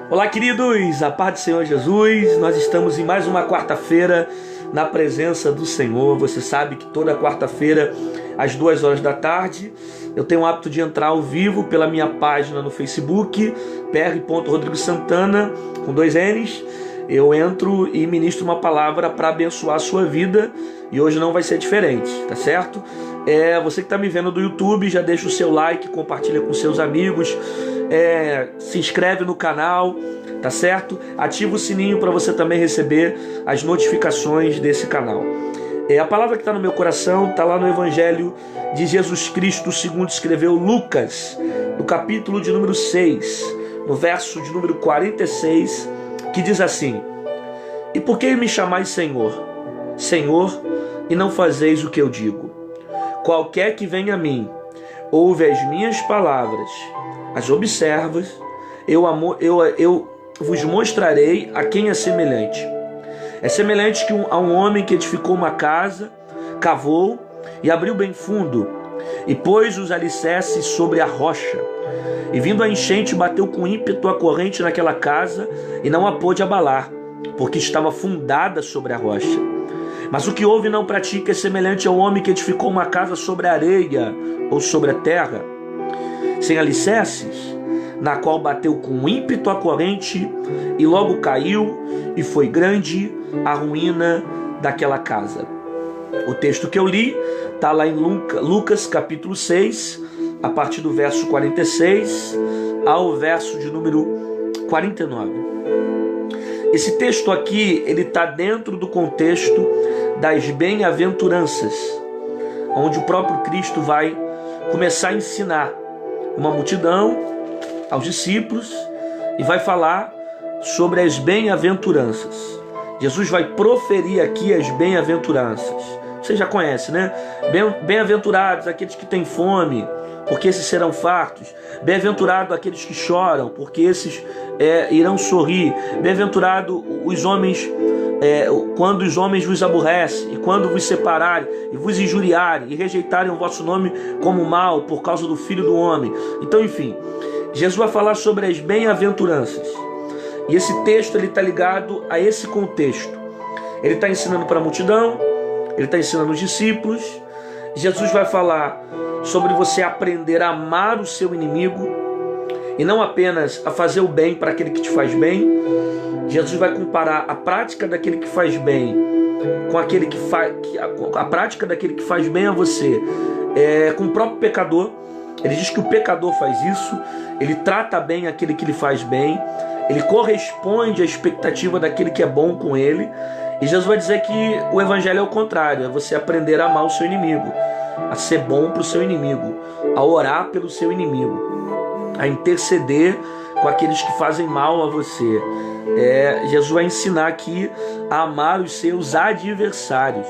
Olá, queridos, a paz do Senhor Jesus. Nós estamos em mais uma quarta-feira na presença do Senhor. Você sabe que toda quarta-feira, às 2 horas da tarde, eu tenho o hábito de entrar ao vivo pela minha página no Facebook, pr.rodrigosantana, com 2 N's. Eu entro e ministro uma palavra para abençoar a sua vida, e hoje não vai ser diferente, tá certo? Você que está me vendo do YouTube, já deixa o seu like, compartilha com seus amigos, se inscreve no canal, tá certo? Ativa o sininho para você também receber as notificações desse canal. A palavra que está no meu coração está lá no Evangelho de Jesus Cristo, segundo escreveu Lucas, no capítulo de número 6, no verso de número 46, que diz assim: E por que me chamais Senhor, Senhor, e não fazeis o que eu digo? Qualquer que venha a mim, ouve as minhas palavras, as observas, eu vos mostrarei a quem é semelhante. É semelhante a um homem que edificou uma casa, cavou e abriu bem fundo, e pôs os alicerces sobre a rocha. E vindo a enchente, bateu com ímpeto a corrente naquela casa, e não a pôde abalar, porque estava fundada sobre a rocha. Mas o que ouve e não pratica é semelhante ao homem que edificou uma casa sobre a areia ou sobre a terra, sem alicerces, na qual bateu com ímpeto a corrente, e logo caiu, e foi grande a ruína daquela casa. O texto que eu li está lá em Lucas capítulo 6, a partir do verso 46 ao verso de número 49. Esse texto aqui, ele está dentro do contexto das bem-aventuranças, onde o próprio Cristo vai começar a ensinar uma multidão aos discípulos e vai falar sobre as bem-aventuranças. Jesus vai proferir aqui as bem-aventuranças. Você já conhece, né? Bem-aventurados aqueles que têm fome, porque esses serão fartos. Bem-aventurado aqueles que choram, porque esses irão sorrir. Bem-aventurado os homens, quando os homens vos aborrecem, e quando vos separarem, e vos injuriarem, e rejeitarem o vosso nome como mal, por causa do Filho do Homem. Então, enfim, Jesus vai falar sobre as bem-aventuranças. E esse texto está ligado a esse contexto. Ele está ensinando para a multidão, ele está ensinando os discípulos. Jesus vai falar sobre você aprender a amar o seu inimigo e não apenas a fazer o bem para aquele que te faz bem. Jesus vai comparar a prática daquele que faz bem com aquele que faz a prática daquele que faz bem a você com o próprio pecador. Ele diz que o pecador faz isso, ele trata bem aquele que lhe faz bem, ele corresponde à expectativa daquele que é bom com ele. E Jesus vai dizer que o evangelho é o contrário, é você aprender a amar o seu inimigo, a ser bom para o seu inimigo, a orar pelo seu inimigo, a interceder com aqueles que fazem mal a você. Jesus vai ensinar aqui a amar os seus adversários,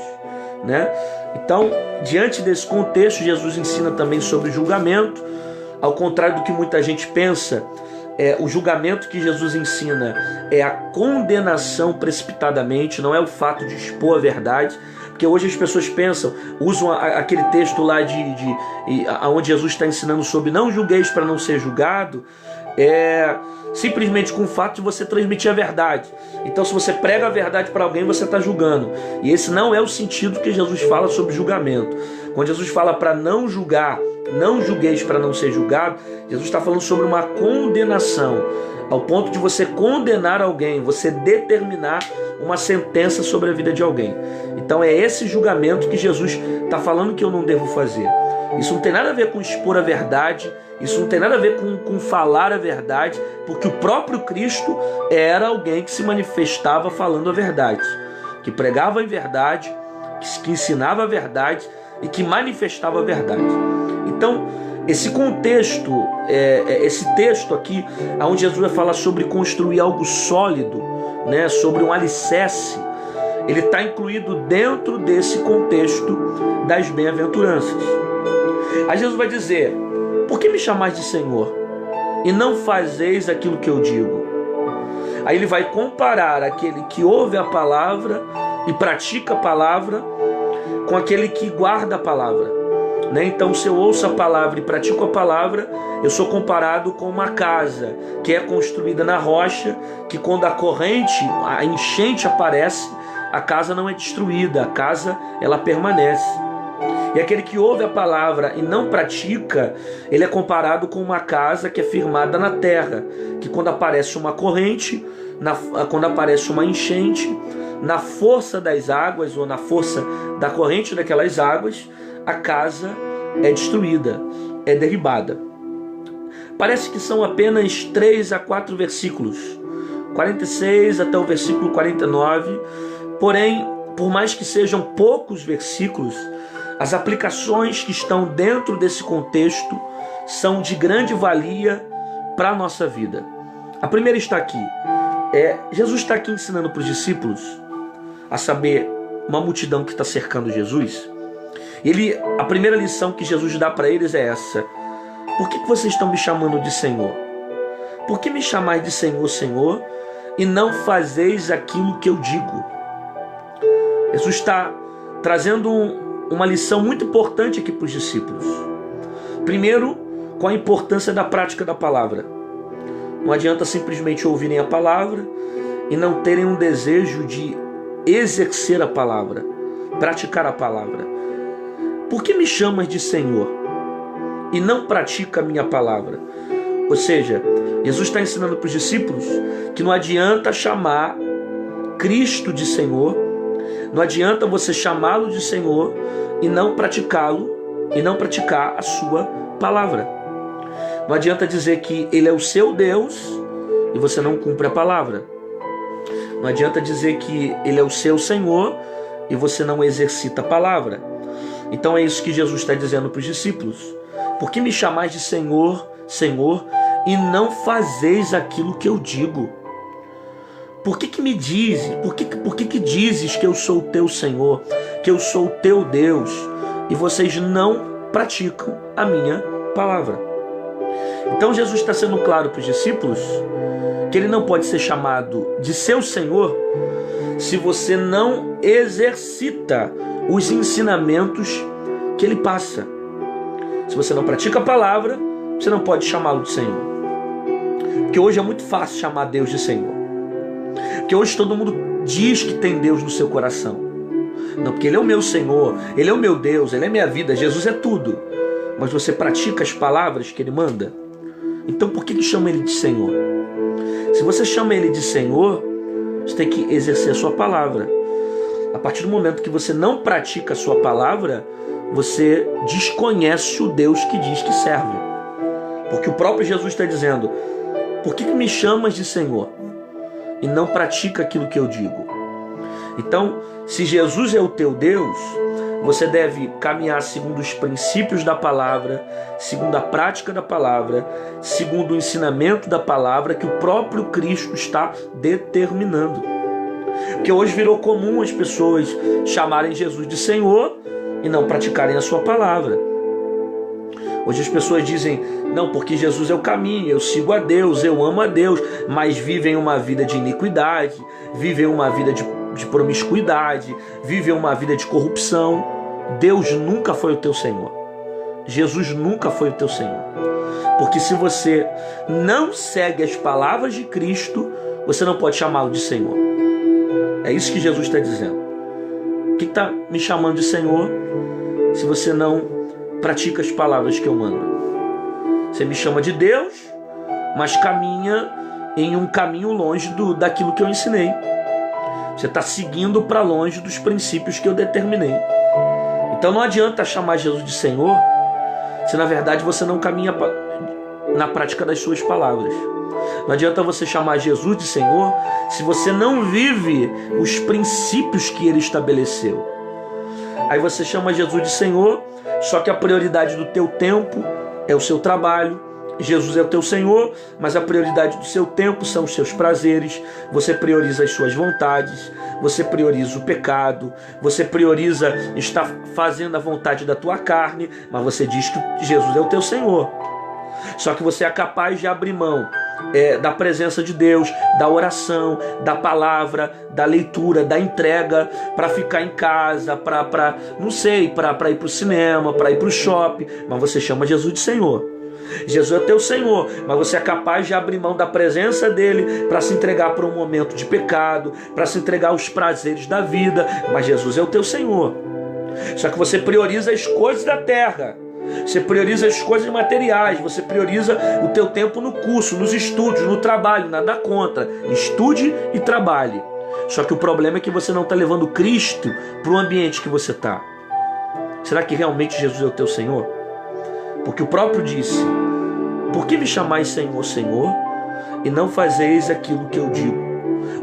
né? Então, diante desse contexto, Jesus ensina também sobre julgamento. Ao contrário do que muita gente pensa, o julgamento que Jesus ensina é a condenação precipitadamente, não é o fato de expor a verdade. Porque hoje as pessoas pensam, usam aquele texto lá onde Jesus está ensinando sobre não julgueis para não ser julgado, simplesmente com o fato de você transmitir a verdade. Então, se você prega a verdade para alguém, você está julgando. E esse não é o sentido que Jesus fala sobre julgamento. Quando Jesus fala para não julgar, não julgueis para não ser julgado, Jesus está falando sobre uma condenação, ao ponto de você condenar alguém, você determinar uma sentença sobre a vida de alguém. Então é esse julgamento que Jesus está falando que eu não devo fazer. Isso não tem nada a ver com expor a verdade, isso não tem nada a ver com falar a verdade, porque o próprio Cristo era alguém que se manifestava falando a verdade, que pregava a verdade, que ensinava a verdade e que manifestava a verdade. Então, esse contexto, esse texto aqui, onde Jesus vai falar sobre construir algo sólido, né, sobre um alicerce, ele está incluído dentro desse contexto das bem-aventuranças. Aí Jesus vai dizer: por que me chamais de Senhor e não fazeis aquilo que eu digo? Aí ele vai comparar aquele que ouve a palavra e pratica a palavra com aquele que guarda a palavra. né? Então, se eu ouço a palavra e pratico a palavra, eu sou comparado com uma casa que é construída na rocha, que quando a corrente, a enchente aparece, a casa não é destruída, a casa ela permanece. E aquele que ouve a palavra e não pratica, ele é comparado com uma casa que é firmada na terra, que quando aparece uma corrente, quando aparece uma enchente, na força das águas ou na força da corrente daquelas águas, a casa é destruída, é derribada. Parece que são apenas 3 a 4 versículos, 46 até o versículo 49, porém, por mais que sejam poucos versículos, as aplicações que estão dentro desse contexto são de grande valia para a nossa vida. A primeira está aqui. Jesus está aqui ensinando para os discípulos, a saber, uma multidão que está cercando Jesus. A primeira lição que Jesus dá para eles é essa: por que vocês estão me chamando de Senhor? Por que me chamais de Senhor, Senhor, e não fazeis aquilo que eu digo? Jesus está trazendo uma lição muito importante aqui para os discípulos. Primeiro, com a importância da prática da palavra. Não adianta simplesmente ouvirem a palavra e não terem um desejo de exercer a palavra, praticar a palavra. Por que me chamas de Senhor e não pratica a minha palavra? Ou seja, Jesus está ensinando para os discípulos que não adianta chamar Cristo de Senhor, não adianta você chamá-lo de Senhor e não praticá-lo, e não praticar a sua palavra. Não adianta dizer que Ele é o seu Deus e você não cumpre a palavra. Não adianta dizer que Ele é o seu Senhor e você não exercita a palavra. Então é isso que Jesus está dizendo para os discípulos. Por que me chamais de Senhor, Senhor, e não fazeis aquilo que eu digo? Por que me dizes? Por que dizes que eu sou o teu Senhor, que eu sou o teu Deus, e vocês não praticam a minha palavra? Então Jesus está sendo claro para os discípulos que ele não pode ser chamado de seu Senhor se você não exercita os ensinamentos que ele passa. Se você não pratica a palavra, você não pode chamá-lo de Senhor. Porque hoje é muito fácil chamar Deus de Senhor. Porque hoje todo mundo diz que tem Deus no seu coração. Não, porque Ele é o meu Senhor, Ele é o meu Deus, Ele é minha vida, Jesus é tudo. Mas você pratica as palavras que Ele manda? Então por que chama Ele de Senhor? Se você chama Ele de Senhor, você tem que exercer a sua palavra. A partir do momento que você não pratica a sua palavra, você desconhece o Deus que diz que serve. Porque o próprio Jesus está dizendo: por que me chamas de Senhor e não pratica aquilo que eu digo? Então, se Jesus é o teu Deus, você deve caminhar segundo os princípios da palavra, segundo a prática da palavra, segundo o ensinamento da palavra que o próprio Cristo está determinando. Porque hoje virou comum as pessoas chamarem Jesus de Senhor e não praticarem a sua palavra. Hoje as pessoas dizem: não, porque Jesus é o caminho, eu sigo a Deus, eu amo a Deus, mas vivem uma vida de iniquidade, vivem uma vida de promiscuidade, vivem uma vida de corrupção. Deus nunca foi o teu Senhor. Jesus nunca foi o teu Senhor. Porque se você não segue as palavras de Cristo, você não pode chamá-lo de Senhor. É isso que Jesus está dizendo. O que está me chamando de Senhor se você não pratica as palavras que eu mando? Você me chama de Deus, mas caminha em um caminho longe daquilo que eu ensinei. Você está seguindo para longe dos princípios que eu determinei. Então não adianta chamar Jesus de Senhor se na verdade você não caminha na prática das suas palavras. Não adianta você chamar Jesus de Senhor se você não vive os princípios que Ele estabeleceu. Aí você chama Jesus de Senhor, só que a prioridade do teu tempo é o seu trabalho. Jesus é o teu Senhor, mas a prioridade do seu tempo são os seus prazeres. Você prioriza as suas vontades, você prioriza o pecado, você prioriza estar fazendo a vontade da tua carne, mas você diz que Jesus é o teu Senhor. Só que você é capaz de abrir mão da presença de Deus, da oração, da palavra, da leitura, da entrega, para ficar em casa, para ir para o cinema, para ir para o shopping, mas você chama Jesus de Senhor. Jesus é teu Senhor, mas você é capaz de abrir mão da presença dele para se entregar para um momento de pecado, para se entregar aos prazeres da vida, mas Jesus é o teu Senhor. Só que você prioriza as coisas da terra, você prioriza as coisas materiais, você prioriza o teu tempo no curso, nos estudos, no trabalho, nada contra, estude e trabalhe. Só que o problema é que você não está levando Cristo para o ambiente que você está. Será que realmente Jesus é o teu Senhor? Porque o próprio disse: por que me chamais Senhor, Senhor, e não fazeis aquilo que eu digo?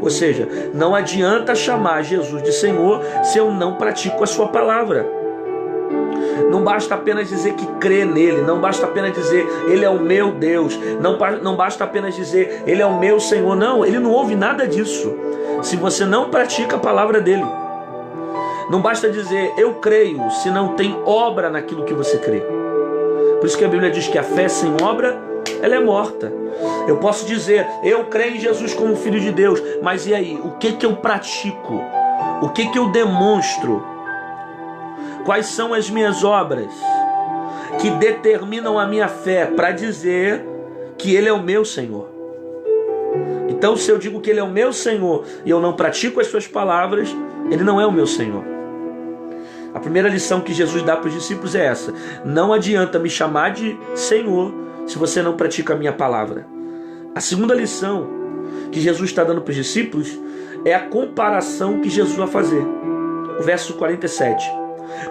Ou seja, não adianta chamar Jesus de Senhor se eu não pratico a sua palavra. Não basta apenas dizer que crê nele, não basta apenas dizer ele é o meu Deus, não basta apenas dizer ele é o meu Senhor. Não, ele não ouve nada disso se você não pratica a palavra dele. Não basta dizer eu creio se não tem obra naquilo que você crê. Por isso que a Bíblia diz que a fé sem obra, ela é morta. Eu posso dizer, eu creio em Jesus como Filho de Deus, mas e aí? O que eu pratico? O que eu demonstro? Quais são as minhas obras que determinam a minha fé para dizer que Ele é o meu Senhor? Então, se eu digo que Ele é o meu Senhor e eu não pratico as suas palavras, Ele não é o meu Senhor. A primeira lição que Jesus dá para os discípulos é essa: não adianta me chamar de Senhor se você não pratica a minha palavra. A segunda lição que Jesus está dando para os discípulos é a comparação que Jesus vai fazer. O verso 47.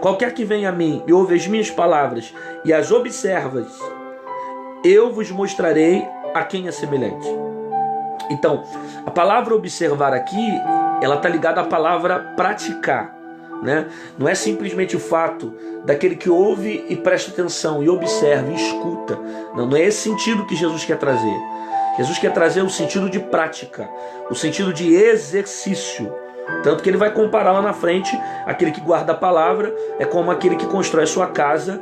Qualquer que venha a mim e ouve as minhas palavras e as observa, eu vos mostrarei a quem é semelhante. Então, a palavra observar aqui, ela está ligada à palavra praticar. Né? Não é simplesmente o fato daquele que ouve e presta atenção e observa e escuta. Não é esse sentido que Jesus quer trazer. Jesus quer trazer o sentido de prática, o sentido de exercício. Tanto que ele vai comparar lá na frente: aquele que guarda a palavra é como aquele que constrói a sua casa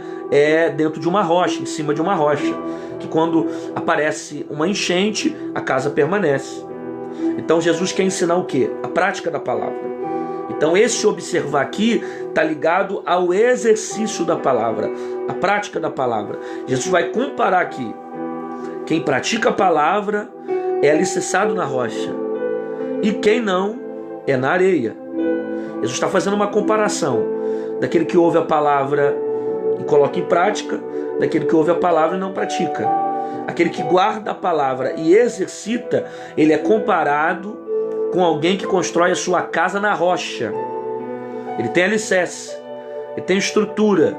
dentro de uma rocha, em cima de uma rocha, que quando aparece uma enchente, a casa permanece. Então Jesus quer ensinar o quê? A prática da palavra. Então esse observar aqui está ligado ao exercício da palavra, a prática da palavra. Jesus vai comparar aqui: quem pratica a palavra é alicerçado na rocha, e quem não é na areia. Jesus está fazendo uma comparação daquele que ouve a palavra e coloca em prática, daquele que ouve a palavra e não pratica. Aquele que guarda a palavra e exercita, ele é comparado com alguém que constrói a sua casa na rocha. Ele tem alicerce, ele tem estrutura.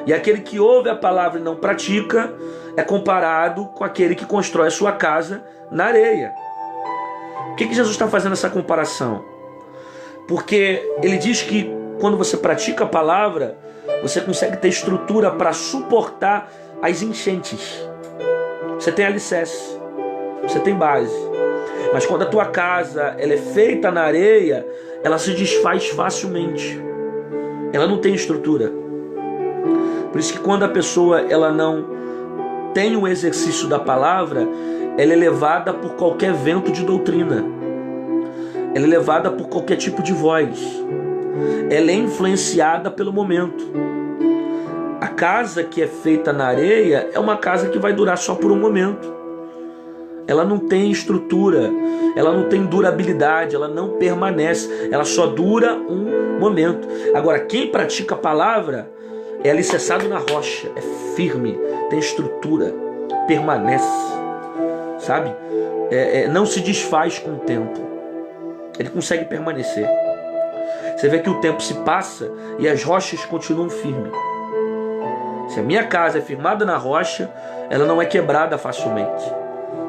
E aquele que ouve a palavra e não pratica é comparado com aquele que constrói a sua casa na areia. Por que Jesus está fazendo essa comparação? Porque ele diz que quando você pratica a palavra, você consegue ter estrutura para suportar as enchentes. Você tem alicerce, você tem base. Mas quando a tua casa ela é feita na areia, ela se desfaz facilmente. Ela não tem estrutura. Por isso que quando a pessoa ela não tem o exercício da palavra, ela é levada por qualquer vento de doutrina. Ela é levada por qualquer tipo de voz. Ela é influenciada pelo momento. A casa que é feita na areia é uma casa que vai durar só por um momento. Ela não tem estrutura, ela não tem durabilidade, ela não permanece, ela só dura um momento. Agora, quem pratica a palavra é alicerçado na rocha, é firme, tem estrutura, permanece, sabe? Não se desfaz com o tempo, ele consegue permanecer. Você vê que o tempo se passa e as rochas continuam firmes. Se a minha casa é firmada na rocha, ela não é quebrada facilmente.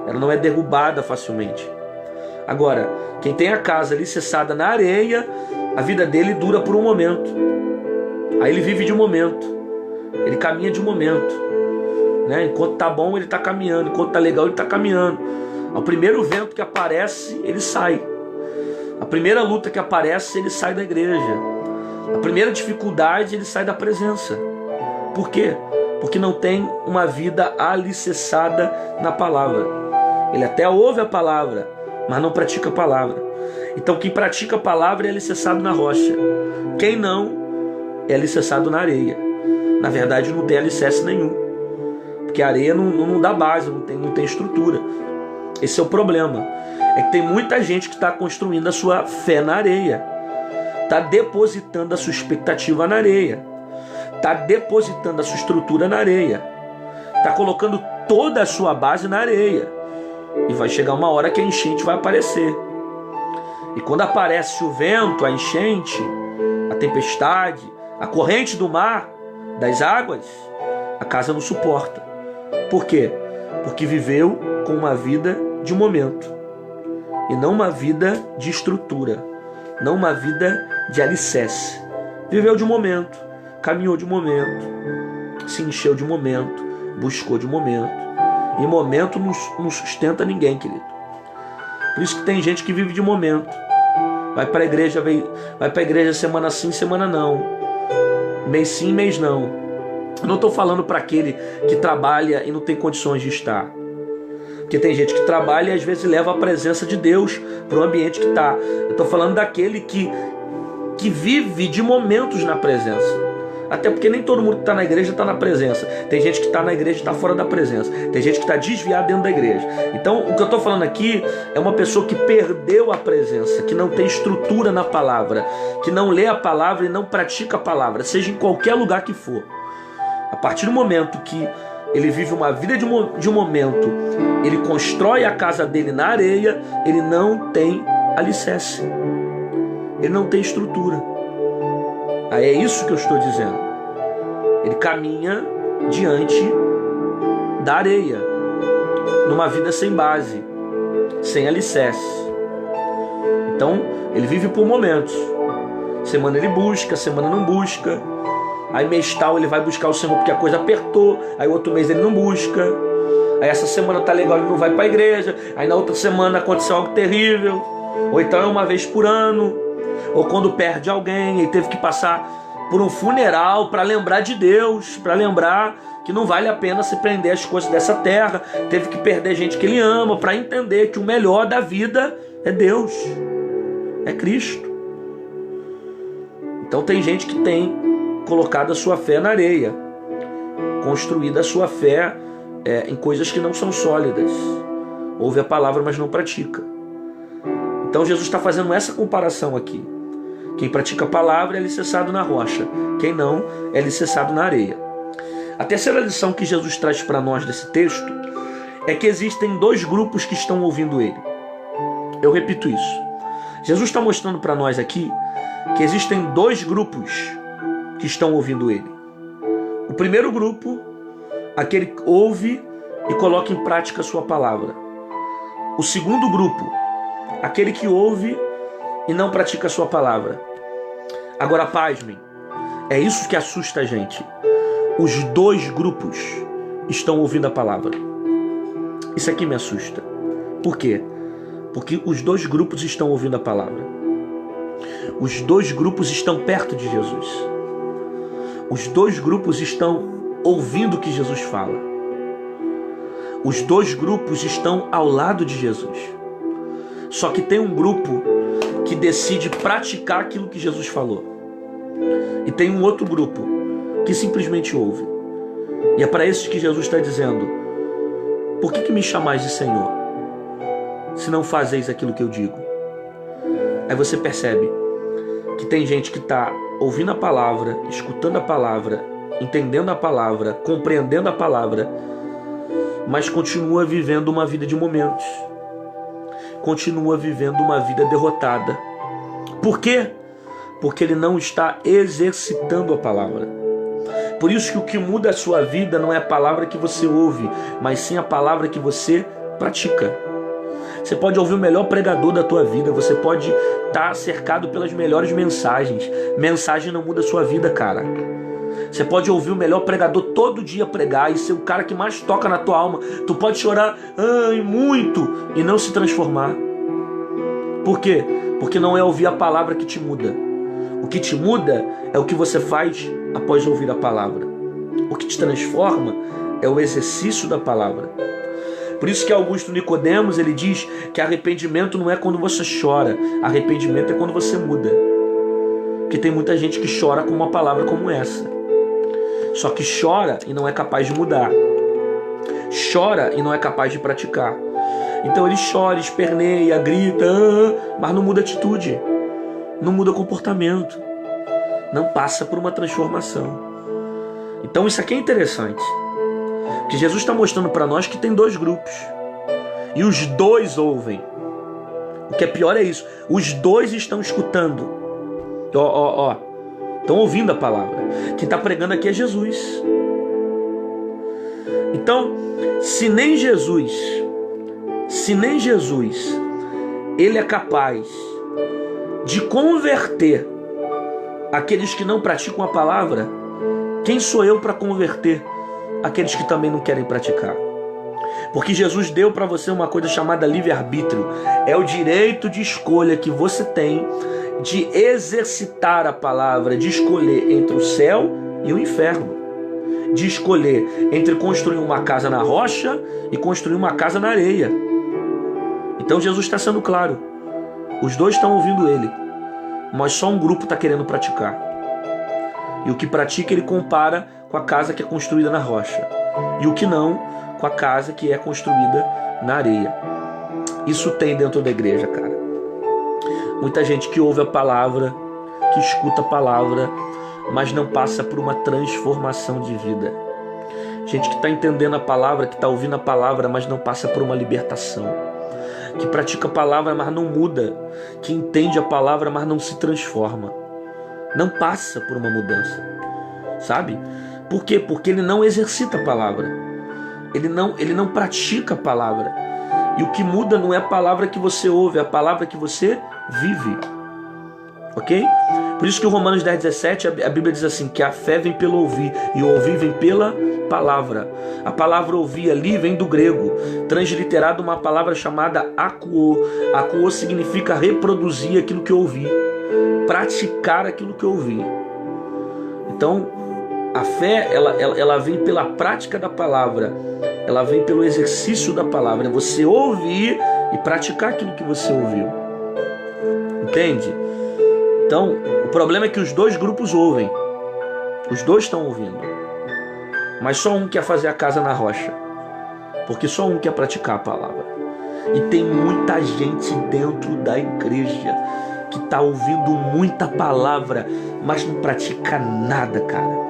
Ela não é derrubada facilmente. Agora, quem tem a casa alicerçada na areia, a vida dele dura por um momento. Aí ele vive de um momento. Ele caminha de um momento. Né? Enquanto tá bom, ele tá caminhando. Enquanto tá legal, ele tá caminhando. Ao primeiro vento que aparece, ele sai. A primeira luta que aparece, ele sai da igreja. A primeira dificuldade, ele sai da presença. Por quê? Porque não tem uma vida alicerçada na palavra. Ele até ouve a palavra, mas não pratica a palavra. Então quem pratica a palavra é alicerçado na rocha. Quem não, é alicerçado na areia. Na verdade não tem alicerce nenhum, porque a areia não dá base, não tem estrutura. Esse é o problema. É que tem muita gente que está construindo a sua fé na areia, está depositando a sua expectativa na areia, está depositando a sua estrutura na areia, está colocando toda a sua base na areia. E vai chegar uma hora que a enchente vai aparecer. E quando aparece o vento, a enchente, a tempestade, a corrente do mar, das águas, a casa não suporta. Por quê? Porque viveu com uma vida de momento, e não uma vida de estrutura, não uma vida de alicerce. Viveu de momento, caminhou de momento, se encheu de momento, buscou de momento. E momento não sustenta ninguém, querido. Por isso que tem gente que vive de momento. Vai para a igreja semana sim, semana não. Mês sim, mês não. Eu não estou falando para aquele que trabalha e não tem condições de estar. Porque tem gente que trabalha e às vezes leva a presença de Deus para o ambiente que está. Eu estou falando daquele que vive de momentos na presença. Até porque nem todo mundo que está na igreja está na presença. Tem gente que está na igreja e está fora da presença. Tem gente que está desviada dentro da igreja. Então o que eu estou falando aqui é uma pessoa que perdeu a presença, que não tem estrutura na palavra, que não lê a palavra e não pratica a palavra, seja em qualquer lugar que for. A partir do momento que ele vive uma vida de um momento, ele constrói a casa dele na areia, ele não tem alicerce, ele não tem estrutura. Aí é isso que eu estou dizendo. Ele caminha diante da areia, numa vida sem base, sem alicerce. Então ele vive por momentos. Semana ele busca, semana não busca. Aí mês tal ele vai buscar o Senhor porque a coisa apertou. Aí outro mês ele não busca. Aí essa semana tá legal, ele não vai para a igreja. Aí na outra semana aconteceu algo terrível. Ou então é uma vez por ano. Ou quando perde alguém e teve que passar por um funeral para lembrar de Deus, para lembrar que não vale a pena se prender às coisas dessa terra. Teve que perder gente que ele ama para entender que o melhor da vida é Deus, é Cristo. Então tem gente que tem colocado a sua fé na areia, construído a sua fé em coisas que não são sólidas. Ouve a palavra, mas não pratica. Então Jesus está fazendo essa comparação aqui. Quem pratica a palavra é alicerçado na rocha, quem não é alicerçado na areia. A terceira lição que Jesus traz para nós desse texto é que existem dois grupos que estão ouvindo ele. Eu repito isso. Jesus está mostrando para nós aqui que existem dois grupos que estão ouvindo ele. O primeiro grupo, aquele que ouve e coloca em prática a sua palavra. O segundo grupo, aquele que ouve e não pratica a sua palavra. Agora pasmem, é isso que assusta a gente. Os dois grupos estão ouvindo a palavra. Isso aqui me assusta. Por quê? Porque os dois grupos estão ouvindo a palavra. Os dois grupos estão perto de Jesus. Os dois grupos estão ouvindo o que Jesus fala. Os dois grupos estão ao lado de Jesus. Só que tem um grupo que decide praticar aquilo que Jesus falou. E tem um outro grupo que simplesmente ouve. E é para esses que Jesus está dizendo: por que me chamais de Senhor, se não fazeis aquilo que eu digo? Aí você percebe que tem gente que está ouvindo a palavra, escutando a palavra, entendendo a palavra, compreendendo a palavra, mas continua vivendo uma vida de momentos. Continua vivendo uma vida derrotada. Por quê? Porque ele não está exercitando a palavra. Por isso que o que muda a sua vida não é a palavra que você ouve, mas sim a palavra que você pratica. Você pode ouvir o melhor pregador da tua vida, você pode estar cercado pelas melhores mensagens. Mensagem não muda a sua vida, cara. Você pode ouvir o melhor pregador todo dia pregar e ser o cara que mais toca na tua alma. Tu pode chorar muito e não se transformar. Por quê? Porque não é ouvir a palavra que te muda. O que te muda é o que você faz após ouvir a palavra. O que te transforma é o exercício da palavra. Por isso que Augusto Nicodemos, ele diz que arrependimento não é quando você chora, arrependimento é quando você muda. Porque tem muita gente que chora com uma palavra como essa. Só que chora e não é capaz de mudar. Chora e não é capaz de praticar. Então ele chora, esperneia, grita, mas não muda atitude, não muda comportamento, não passa por uma transformação. Então isso aqui é interessante, que Jesus está mostrando para nós que tem dois grupos, e os dois ouvem. O que é pior é isso, os dois estão escutando, estão ouvindo a palavra. Quem está pregando aqui é Jesus. Então, se nem Jesus ele é capaz de converter aqueles que não praticam a palavra, quem sou eu para converter aqueles que também não querem praticar? Porque Jesus deu para você uma coisa chamada livre-arbítrio. É o direito de escolha que você tem de exercitar a palavra, de escolher entre o céu e o inferno, de escolher entre construir uma casa na rocha e construir uma casa na areia. Então Jesus está sendo claro, os dois estão ouvindo ele, mas só um grupo está querendo praticar. E o que pratica ele compara com a casa que é construída na rocha, e o que não, com a casa que é construída na areia. Isso tem dentro da igreja, cara. Muita gente que ouve a palavra, que escuta a palavra, mas não passa por uma transformação de vida. Gente que está entendendo a palavra, que está ouvindo a palavra, mas não passa por uma libertação. Que pratica a palavra, mas não muda. Que entende a palavra, mas não se transforma. Não passa por uma mudança. Sabe? Por quê? Porque ele não exercita a palavra. Ele não pratica a palavra. E o que muda não é a palavra que você ouve, é a palavra que você vive. Ok? Por isso que o Romanos 10,17, a Bíblia diz assim, que a fé vem pelo ouvir, e o ouvir vem pela palavra. A palavra ouvir ali vem do grego, transliterado uma palavra chamada akuo. Akuo significa reproduzir aquilo que eu ouvi, praticar aquilo que eu ouvi. Então, a fé, ela vem pela prática da palavra, ela vem pelo exercício da palavra. É você ouvir e praticar aquilo que você ouviu. Entende? Então, o problema é que os dois grupos ouvem. Os dois estão ouvindo. Mas só um quer fazer a casa na rocha. Porque só um quer praticar a palavra. E tem muita gente dentro da igreja que está ouvindo muita palavra, mas não pratica nada, cara.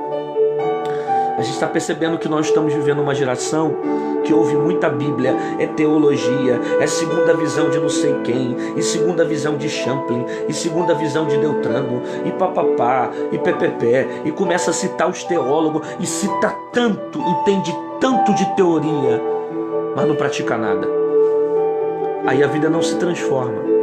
A gente está percebendo que nós estamos vivendo uma geração que ouve muita Bíblia, é teologia, é segunda visão de não sei quem, e segunda visão de Champlin, e segunda visão de Deltrano, e papapá, e ppp, e começa a citar os teólogos, e cita tanto, entende tanto de teoria, mas não pratica nada. Aí a vida não se transforma.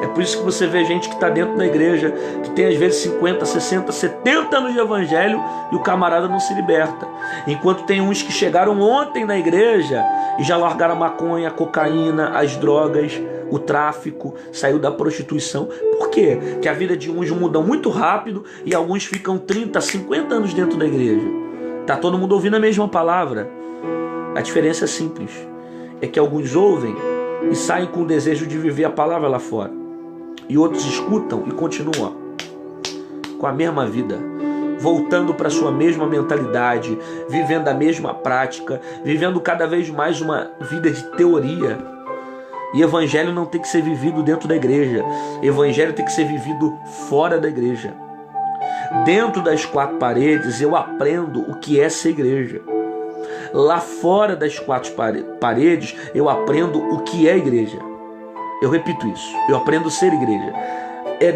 É por isso que você vê gente que está dentro da igreja, que tem às vezes 50, 60, 70 anos de evangelho e o camarada não se liberta. Enquanto tem uns que chegaram ontem na igreja e já largaram a maconha, a cocaína, as drogas, o tráfico, saiu da prostituição. Por quê? Porque a vida de uns muda muito rápido e alguns ficam 30, 50 anos dentro da igreja. Está todo mundo ouvindo a mesma palavra. A diferença é simples. É que alguns ouvem e saem com o desejo de viver a palavra lá fora. E outros escutam e continuam com a mesma vida, voltando para a sua mesma mentalidade, vivendo a mesma prática, vivendo cada vez mais uma vida de teoria. E evangelho não tem que ser vivido dentro da igreja. Evangelho tem que ser vivido fora da igreja. Dentro das quatro paredes eu aprendo o que é ser igreja. Lá fora das quatro paredes eu aprendo o que é igreja. Eu repito isso, eu aprendo a ser igreja.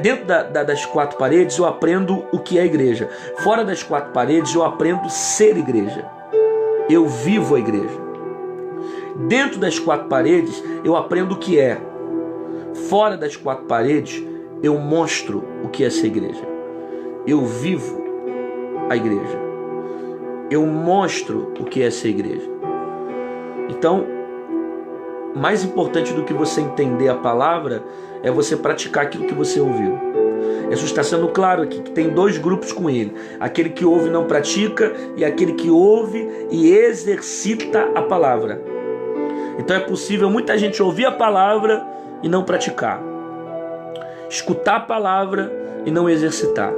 Dentro das quatro paredes eu aprendo o que é igreja. Fora das quatro paredes eu aprendo a ser igreja. Eu vivo a igreja. Dentro das quatro paredes eu aprendo o que é. Fora das quatro paredes eu mostro o que é ser igreja. Eu vivo a igreja. Eu mostro o que é ser igreja. Então, mais importante do que você entender a palavra é você praticar aquilo que você ouviu. Isso está sendo claro aqui, que tem dois grupos com ele. Aquele que ouve e não pratica, e aquele que ouve e exercita a palavra. Então é possível muita gente ouvir a palavra e não praticar, escutar a palavra e não exercitar.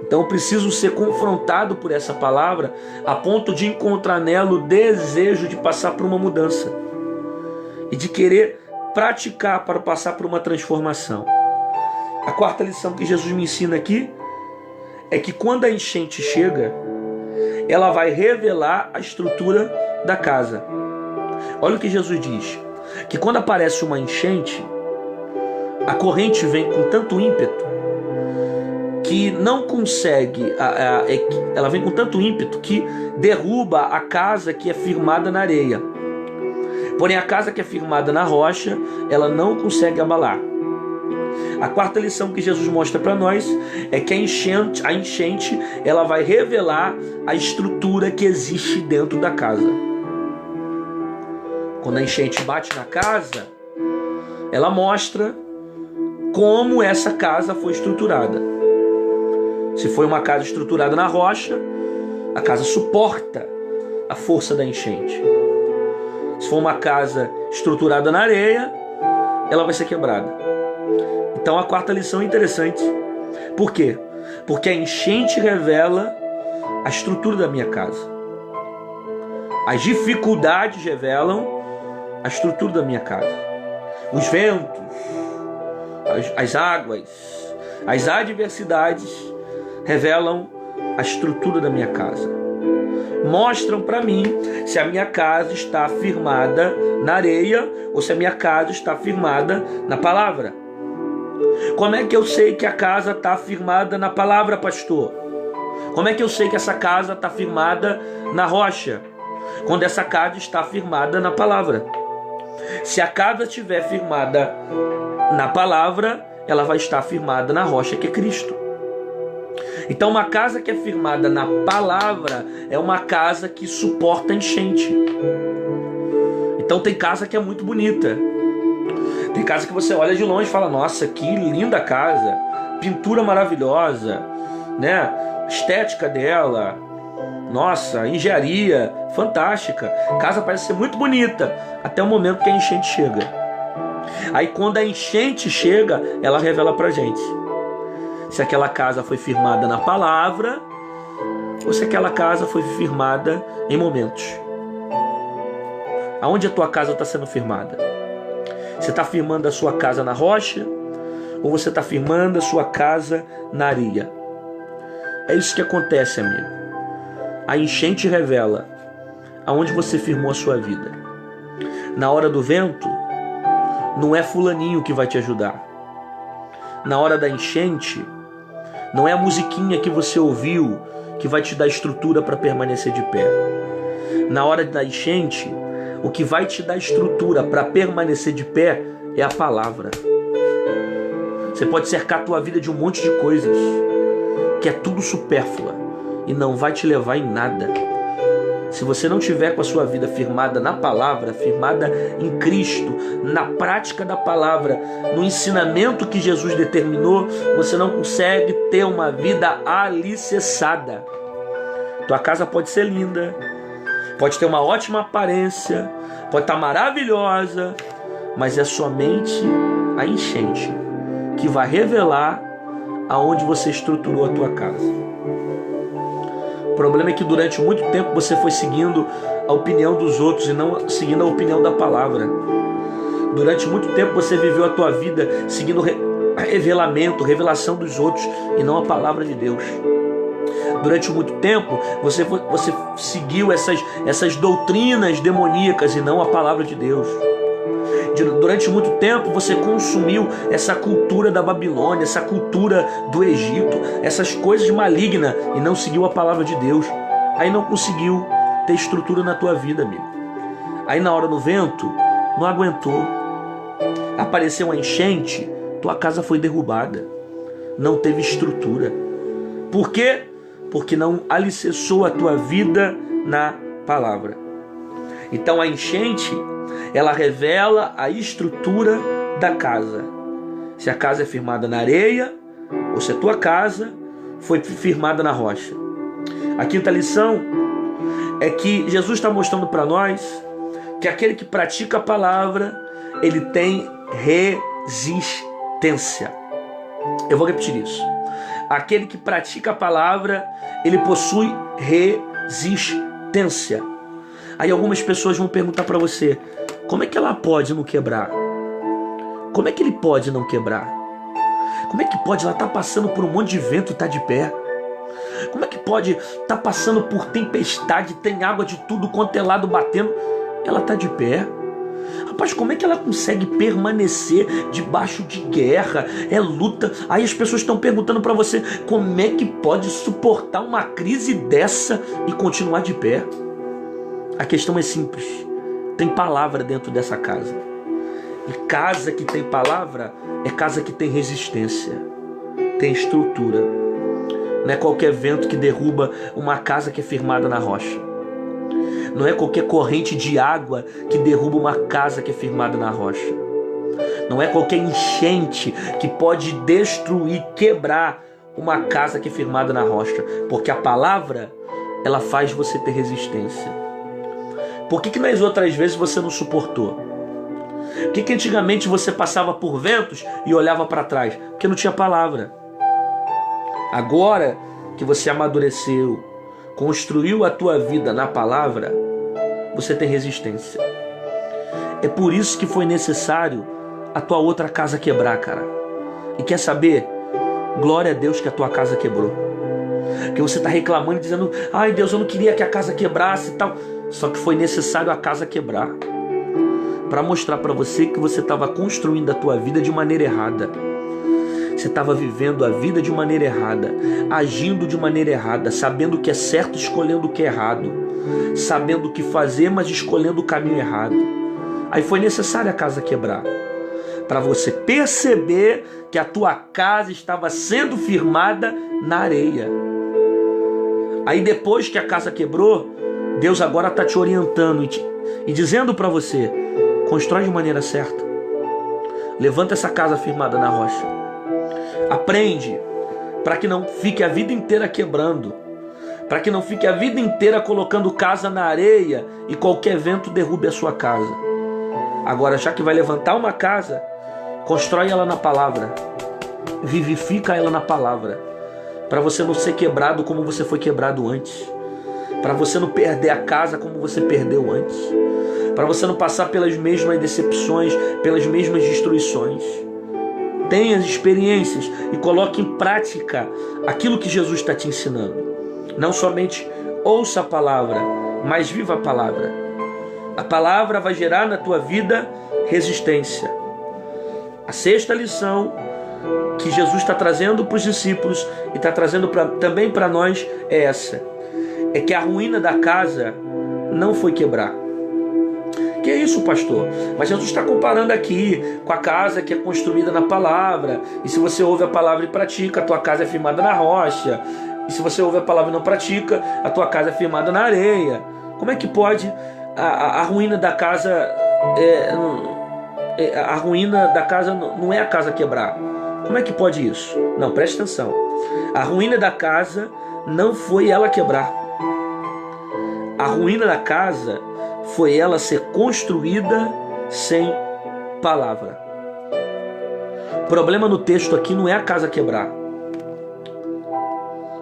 Então eu preciso ser confrontado por essa palavra a ponto de encontrar nela o desejo de passar por uma mudança e de querer praticar para passar por uma transformação. A quarta lição que Jesus me ensina aqui é que quando a enchente chega, ela vai revelar a estrutura da casa. Olha o que Jesus diz, que quando aparece uma enchente, a corrente vem com tanto ímpeto que não consegue, ela vem com tanto ímpeto que derruba a casa que é firmada na areia. Porém, a casa que é firmada na rocha, ela não consegue abalar. A quarta lição que Jesus mostra para nós é que a enchente ela vai revelar a estrutura que existe dentro da casa. Quando a enchente bate na casa, ela mostra como essa casa foi estruturada. Se foi uma casa estruturada na rocha, a casa suporta a força da enchente. Se for uma casa estruturada na areia, ela vai ser quebrada. Então a quarta lição é interessante. Por quê? Porque a enchente revela a estrutura da minha casa. As dificuldades revelam a estrutura da minha casa. Os ventos, as águas, as adversidades revelam a estrutura da minha casa. Mostram para mim se a minha casa está firmada na areia ou se a minha casa está firmada na palavra. Como é que eu sei que a casa está firmada na palavra, pastor? Como é que eu sei que essa casa está firmada na rocha? Quando essa casa está firmada na palavra. Se a casa estiver firmada na palavra, ela vai estar firmada na rocha que é Cristo. Então uma casa que é firmada na palavra é uma casa que suporta enchente. Então tem casa que é muito bonita. Tem casa que você olha de longe e fala, nossa, que linda casa, pintura maravilhosa, né? Estética dela, nossa, engenharia fantástica. A casa parece ser muito bonita, até o momento que a enchente chega. Aí quando a enchente chega, ela revela pra gente se aquela casa foi firmada na palavra ou se aquela casa foi firmada em momentos. Aonde a tua casa está sendo firmada? Você está firmando a sua casa na rocha ou você está firmando a sua casa na areia? É isso que acontece, amigo. A enchente revela aonde você firmou a sua vida. Na hora do vento, não é fulaninho que vai te ajudar. Na hora da enchente, não é a musiquinha que você ouviu que vai te dar estrutura para permanecer de pé. Na hora da enchente, o que vai te dar estrutura para permanecer de pé é a palavra. Você pode cercar a tua vida de um monte de coisas que é tudo supérflua e não vai te levar em nada. Se você não tiver com a sua vida firmada na palavra, firmada em Cristo, na prática da palavra, no ensinamento que Jesus determinou, você não consegue ter uma vida alicerçada. Tua casa pode ser linda, pode ter uma ótima aparência, pode estar maravilhosa, mas é somente a enchente que vai revelar aonde você estruturou a tua casa. O problema é que durante muito tempo você foi seguindo a opinião dos outros e não seguindo a opinião da palavra. Durante muito tempo você viveu a tua vida seguindo revelação dos outros e não a palavra de Deus. Durante muito tempo você seguiu essas doutrinas demoníacas e não a palavra de Deus. Durante muito tempo você consumiu essa cultura da Babilônia, essa cultura do Egito, essas coisas malignas e não seguiu a palavra de Deus. Aí não conseguiu ter estrutura na tua vida, amigo. Aí na hora do vento, não aguentou. Apareceu uma enchente, tua casa foi derrubada. Não teve estrutura. Por quê? Porque não alicerçou a tua vida na palavra. Então a enchente, ela revela a estrutura da casa. Se a casa é firmada na areia ou se a tua casa foi firmada na rocha. A quinta lição é que Jesus está mostrando para nós que aquele que pratica a palavra, ele tem resistência. Eu vou repetir isso. Aquele que pratica a palavra, ele possui resistência. Aí algumas pessoas vão perguntar para você, como é que ela pode não quebrar? Como é que ele pode não quebrar? Como é que pode? Ela tá passando por um monte de vento e tá de pé. Como é que pode? Tá passando por tempestade, tem água de tudo quanto é lado batendo, ela tá de pé. Rapaz, como é que ela consegue permanecer debaixo de guerra? É luta. Aí as pessoas estão perguntando para você, como é que pode suportar uma crise dessa e continuar de pé? A questão é simples. Tem palavra dentro dessa casa. E casa que tem palavra é casa que tem resistência, tem estrutura. Não é qualquer vento que derruba uma casa que é firmada na rocha. Não é qualquer corrente de água que derruba uma casa que é firmada na rocha. Não é qualquer enchente que pode destruir, quebrar uma casa que é firmada na rocha. Porque a palavra, ela faz você ter resistência. Por que nas outras vezes você não suportou? Por que antigamente você passava por ventos e olhava para trás? Porque não tinha palavra. Agora que você amadureceu, construiu a tua vida na palavra, você tem resistência. É por isso que foi necessário a tua outra casa quebrar, cara. E quer saber? Glória a Deus que a tua casa quebrou. Que você está reclamando e dizendo, ai Deus, eu não queria que a casa quebrasse e tal. Só que foi necessário a casa quebrar para mostrar para você que você estava construindo a tua vida de maneira errada. Você estava vivendo a vida de maneira errada, agindo de maneira errada, sabendo o que é certo, escolhendo o que é errado, sabendo o que fazer, mas escolhendo o caminho errado. Aí foi necessário a casa quebrar, para você perceber que a tua casa estava sendo firmada na areia. Aí depois que a casa quebrou, Deus agora está te orientando e dizendo para você, constrói de maneira certa. Levanta essa casa firmada na rocha. Aprende para que não fique a vida inteira quebrando. Para que não fique a vida inteira colocando casa na areia e qualquer vento derrube a sua casa. Agora, já que vai levantar uma casa, constrói ela na palavra. Vivifica ela na palavra. Para você não ser quebrado como você foi quebrado antes. Para você não perder a casa como você perdeu antes. Para você não passar pelas mesmas decepções, pelas mesmas destruições. Tenha as experiências e coloque em prática aquilo que Jesus está te ensinando. Não somente ouça a palavra, mas viva a palavra. A palavra vai gerar na tua vida resistência. A sexta lição que Jesus está trazendo para os discípulos e está trazendo também para nós é essa. É que a ruína da casa não foi quebrar. Que é isso, pastor? Mas Jesus está comparando aqui com a casa que é construída na palavra. E se você ouve a palavra e pratica, a tua casa é firmada na rocha. E se você ouve a palavra e não pratica, a tua casa é firmada na areia. Como é que pode a ruína da casa... a ruína da casa não é a casa quebrar. Como é que pode isso? Não, preste atenção. A ruína da casa não foi ela quebrar. A ruína da casa foi ela ser construída sem palavra. O problema no texto aqui não é a casa quebrar.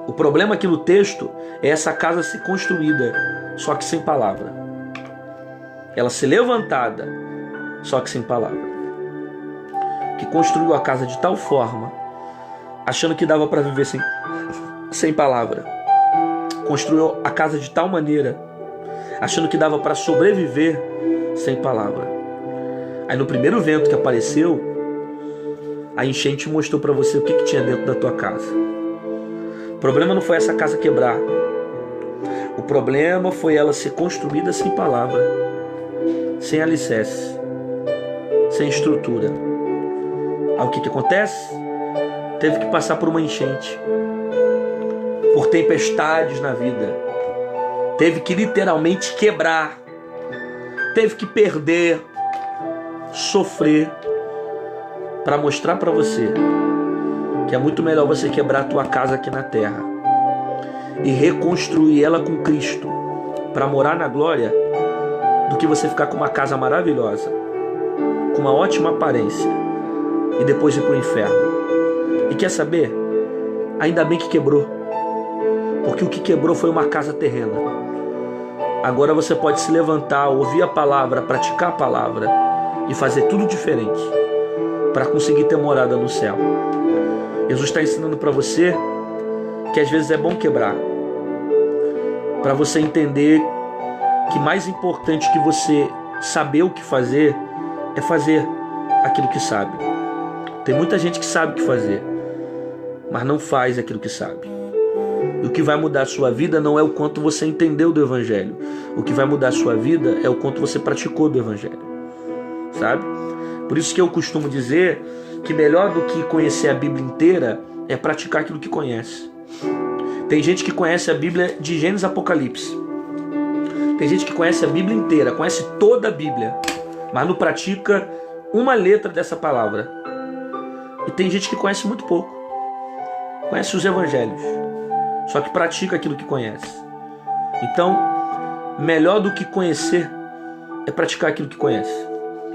O problema aqui no texto é essa casa ser construída, só que sem palavra. Ela ser levantada, só que sem palavra. Que construiu a casa de tal forma, achando que dava para viver sem palavra. Construiu a casa de tal maneira, achando que dava para sobreviver sem palavra. Aí no primeiro vento que apareceu, a enchente mostrou para você o que tinha dentro da tua casa. O problema não foi essa casa quebrar. O problema foi ela ser construída sem palavra, sem alicerce, sem estrutura. Aí o que acontece? Teve que passar por uma enchente, por tempestades na vida. Teve que literalmente quebrar. Teve que perder, sofrer, para mostrar para você que é muito melhor você quebrar a tua casa aqui na terra e reconstruir ela com Cristo para morar na glória, do que você ficar com uma casa maravilhosa, com uma ótima aparência, e depois ir para o inferno. E quer saber? Ainda bem que quebrou, porque o que quebrou foi uma casa terrena. Agora você pode se levantar, ouvir a palavra, praticar a palavra e fazer tudo diferente para conseguir ter morada no céu. Jesus está ensinando para você que às vezes é bom quebrar, para você entender que mais importante que você saber o que fazer é fazer aquilo que sabe. Tem muita gente que sabe o que fazer, mas não faz aquilo que sabe. E o que vai mudar a sua vida não é o quanto você entendeu do Evangelho. O que vai mudar a sua vida é o quanto você praticou do Evangelho. Sabe? Por isso que eu costumo dizer que melhor do que conhecer a Bíblia inteira é praticar aquilo que conhece. Tem gente que conhece a Bíblia de Gênesis a Apocalipse. Tem gente que conhece a Bíblia inteira, conhece toda a Bíblia, mas não pratica uma letra dessa palavra. E tem gente que conhece muito pouco. Conhece os evangelhos, só que pratica aquilo que conhece. Então, melhor do que conhecer é praticar aquilo que conhece.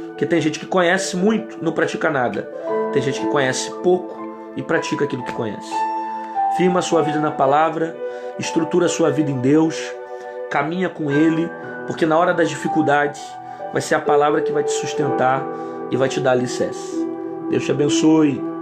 Porque tem gente que conhece muito, não pratica nada. Tem gente que conhece pouco e pratica aquilo que conhece. Firma a sua vida na palavra, estrutura a sua vida em Deus, caminha com Ele, porque na hora das dificuldades vai ser a palavra que vai te sustentar e vai te dar alicerce. Deus te abençoe.